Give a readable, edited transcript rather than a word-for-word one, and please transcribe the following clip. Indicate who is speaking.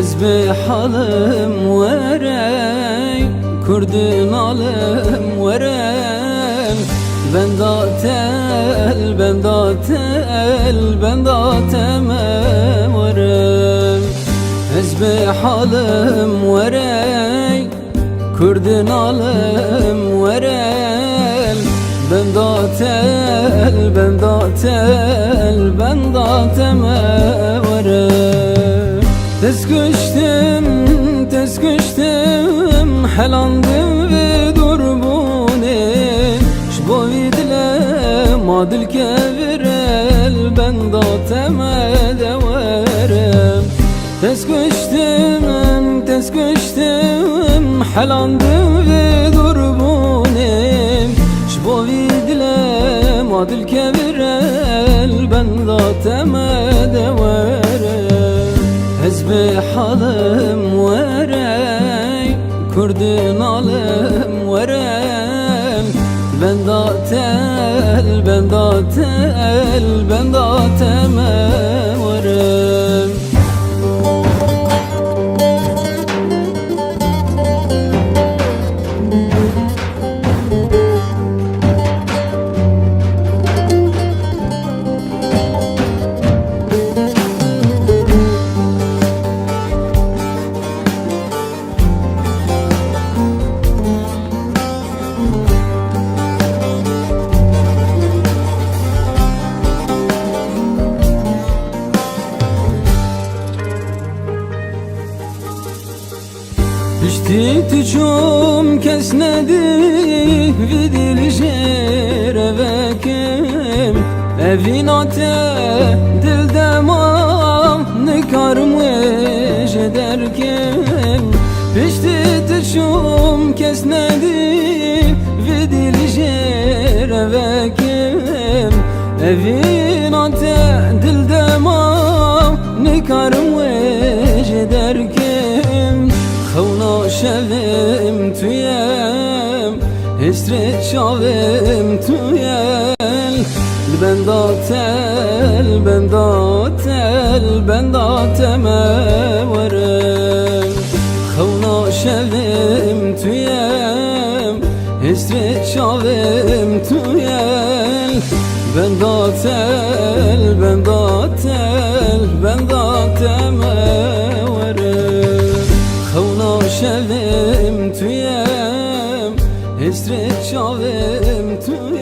Speaker 1: حزب حالم ورای کردن عالم ورم بنداتل بنداتل بنداتم ورم حزب حالم ورای کردن عالم ورم بنداتل بنداتل بنداتم ورم تسكشتم حلاندم ve durbune şbovi dilem adil kevirel bendatem deverem tesküştüm halandım ve durbune şbovi dilem adil kevirel bendatem deverem حزب حالم ورای کردن عالم ورم بنداتل بنداتل بنداتم ورم Pişti tüçüm kesnedi vidil jere vekim Evinate dil demam nikarmış ederkim Pişti tüçüm kesnedi vidil jere vekim Evinate dil demam nikarmış ederkim خونا شویم تویم حسرت شویم تویم بنداتل بنداتل بنداتم ورم خونا شویم تویم حسرت شویم تویم بنداتل بنداتل بنداتم شویم تویم حسرت شویم تویم